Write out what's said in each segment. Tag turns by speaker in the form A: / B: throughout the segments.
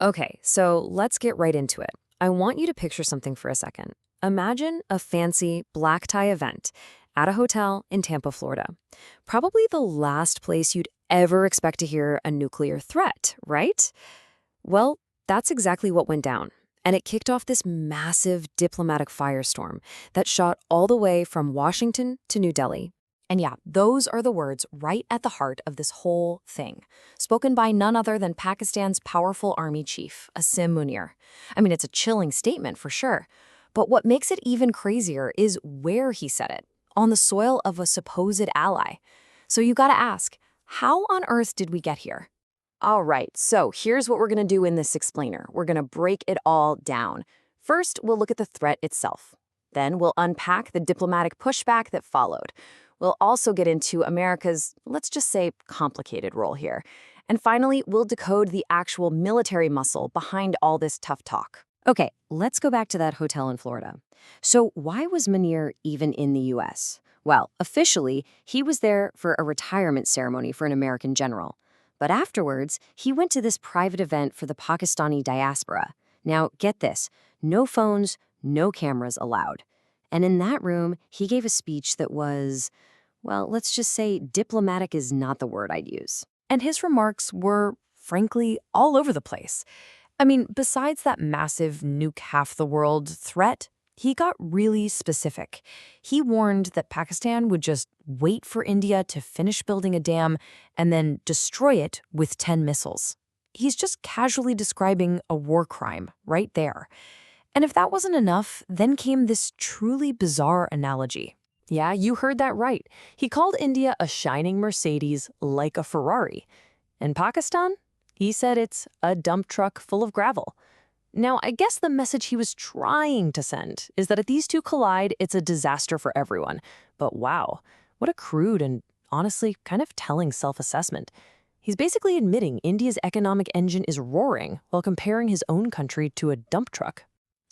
A: Okay, so let's get right into it. I want you to picture something for a second. Imagine a fancy black tie event at a hotel in Tampa, Florida. Probably the last place you'd ever expect to hear a nuclear threat, right? Well, that's exactly what went down. And it kicked off this massive diplomatic firestorm that shot all the way from Washington to New Delhi.
B: And yeah, those are the words right at the heart of this whole thing, spoken by none other than Pakistan's powerful army chief, Asim Munir. I mean, it's a chilling statement for sure. But what makes it even crazier is where he said it, on the soil of a supposed ally. So you gotta ask, how on earth did we get here? All right, so here's what we're gonna do in this explainer. We're gonna break it all down. First, we'll look at the threat itself. Then we'll unpack the diplomatic pushback that followed. We'll also get into America's, let's just say, complicated role here. And finally, we'll decode the actual military muscle behind all this tough talk.
A: Okay, let's go back to that hotel in Florida. So why was Munir even in the U.S.? Well, officially, he was there for a retirement ceremony for an American general. But afterwards, he went to this private event for the Pakistani diaspora. Now, get this, no phones, no cameras allowed. And in that room, he gave a speech that was, well, let's just say diplomatic is not the word I'd use.
B: And his remarks were, frankly, all over the place. I mean, besides that massive nuke half the world threat, he got really specific. He warned that Pakistan would just wait for India to finish building a dam and then destroy it with 10 missiles. He's just casually describing a war crime right there. And if that wasn't enough, then came this truly bizarre analogy. Yeah, you heard that right. He called India a shining Mercedes like a Ferrari. And Pakistan? He said it's a dump truck full of gravel. Now, I guess the message he was trying to send is that if these two collide, it's a disaster for everyone. But wow, what a crude and honestly kind of telling self-assessment. He's basically admitting India's economic engine is roaring while comparing his own country to a dump truck.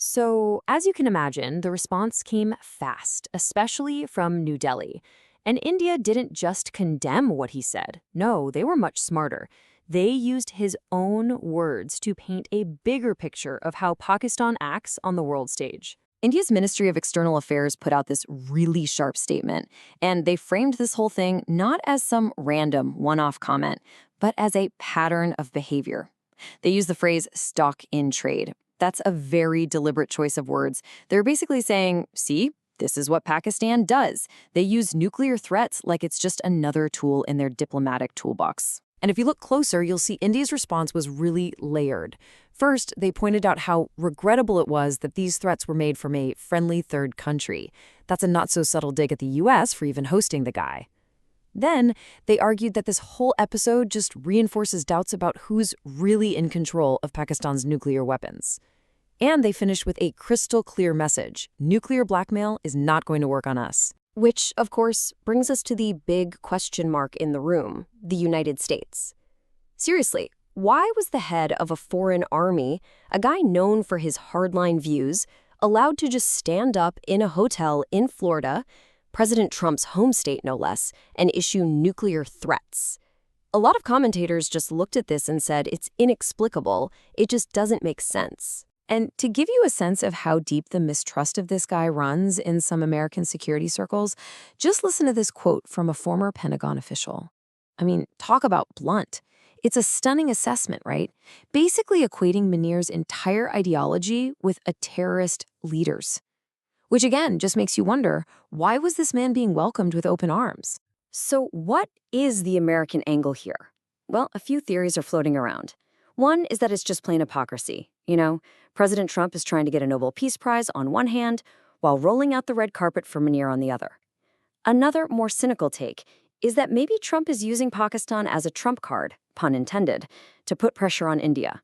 A: So, as you can imagine, the response came fast, especially from New Delhi. And India didn't just condemn what he said. No, they were much smarter. They used his own words to paint a bigger picture of how Pakistan acts on the world stage. India's Ministry of External Affairs put out this really sharp statement, and they framed this whole thing not as some random one-off comment, but as a pattern of behavior. They use the phrase stock in trade. That's a very deliberate choice of words. They're basically saying, see, this is what Pakistan does. They use nuclear threats like it's just another tool in their diplomatic toolbox.
B: And if you look closer, you'll see India's response was really layered. First, they pointed out how regrettable it was that these threats were made from a friendly third country. That's a not-so-subtle dig at the U.S. for even hosting the guy. Then, they argued that this whole episode just reinforces doubts about who's really in control of Pakistan's nuclear weapons. And they finished with a crystal-clear message. Nuclear blackmail is not going to work on us.
A: Which, of course, brings us to the big question mark in the room, the United States. Seriously, why was the head of a foreign army, a guy known for his hardline views, allowed to just stand up in a hotel in Florida, President Trump's home state no less, and issue nuclear threats? A lot of commentators just looked at this and said it's inexplicable, it just doesn't make sense. And to give you a sense of how deep the mistrust of this guy runs in some American security circles, just listen to this quote from a former Pentagon official. I mean, talk about blunt. It's a stunning assessment, right? Basically equating Munir's entire ideology with a terrorist leader's. Which again, just makes you wonder, why was this man being welcomed with open arms? So what is the American angle here? Well, a few theories are floating around. One is that it's just plain hypocrisy. You know, President Trump is trying to get a Nobel Peace Prize on one hand, while rolling out the red carpet for Munir on the other. Another, more cynical take is that maybe Trump is using Pakistan as a trump card, pun intended, to put pressure on India.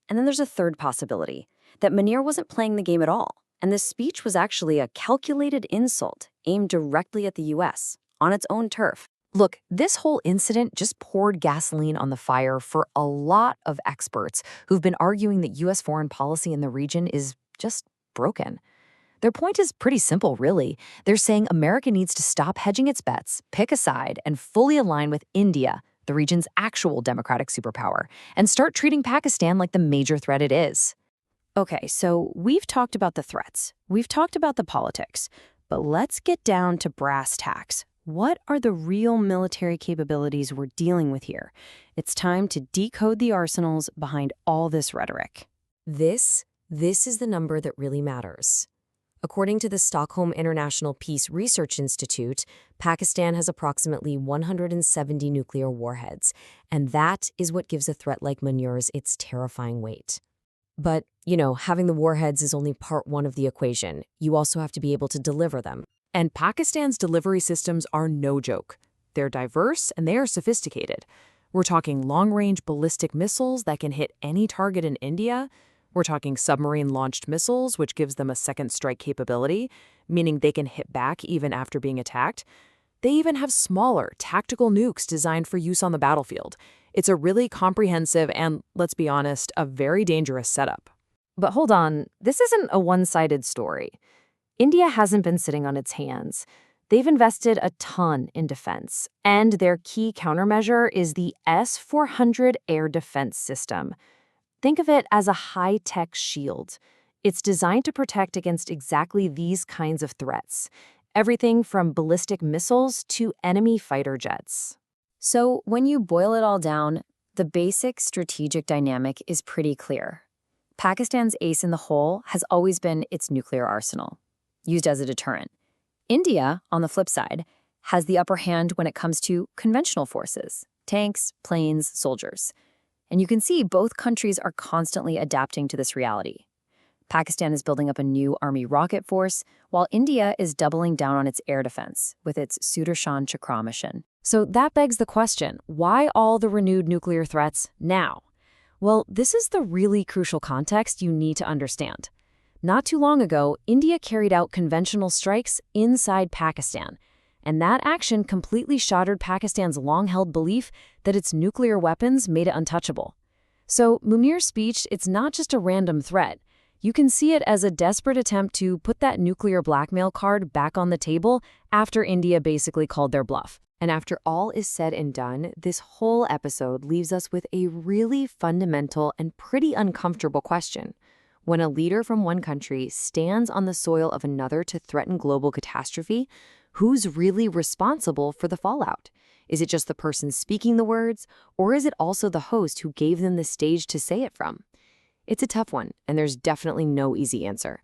A: And then there's a third possibility, that Munir wasn't playing the game at all, and this speech was actually a calculated insult aimed directly at the U.S., on its own turf.
B: Look, this whole incident just poured gasoline on the fire for a lot of experts who've been arguing that U.S. foreign policy in the region is just broken. Their point is pretty simple, really. They're saying America needs to stop hedging its bets, pick a side, and fully align with India, the region's actual democratic superpower, and start treating Pakistan like the major threat it is. Okay, so we've talked about the threats, we've talked about the politics, but let's get down to brass tacks. What are the real military capabilities we're dealing with here? It's time to decode the arsenals behind all this rhetoric.
A: This is the number that really matters. According to the Stockholm International Peace Research Institute, Pakistan has approximately 170 nuclear warheads, and that is what gives a threat like Munir's its terrifying weight. But, having the warheads is only part one of the equation. You also have to be able to deliver them.
B: And Pakistan's delivery systems are no joke. They're diverse and they are sophisticated. We're talking long-range ballistic missiles that can hit any target in India. We're talking submarine-launched missiles, which gives them a second strike capability, meaning they can hit back even after being attacked. They even have smaller, tactical nukes designed for use on the battlefield. It's a really comprehensive and, let's be honest, a very dangerous setup. But hold on, this isn't a one-sided story. India hasn't been sitting on its hands. They've invested a ton in defense, and their key countermeasure is the S-400 air defense system. Think of it as a high-tech shield. It's designed to protect against exactly these kinds of threats, everything from ballistic missiles to enemy fighter jets.
A: So when you boil it all down, the basic strategic dynamic is pretty clear. Pakistan's ace in the hole has always been its nuclear arsenal, used as a deterrent. India, on the flip side, has the upper hand when it comes to conventional forces, tanks, planes, soldiers. And you can see both countries are constantly adapting to this reality. Pakistan is building up a new army rocket force, while India is doubling down on its air defense with its Sudarshan Chakra mission. So that begs the question, why all the renewed nuclear threats now? Well, this is the really crucial context you need to understand. Not too long ago, India carried out conventional strikes inside Pakistan, and that action completely shattered Pakistan's long-held belief that its nuclear weapons made it untouchable. So Munir's speech, it's not just a random threat. You can see it as a desperate attempt to put that nuclear blackmail card back on the table after India basically called their bluff. And after all is said and done, this whole episode leaves us with a really fundamental and pretty uncomfortable question. When a leader from one country stands on the soil of another to threaten global catastrophe, who's really responsible for the fallout? Is it just the person speaking the words, or is it also the host who gave them the stage to say it from? It's a tough one, and there's definitely no easy answer.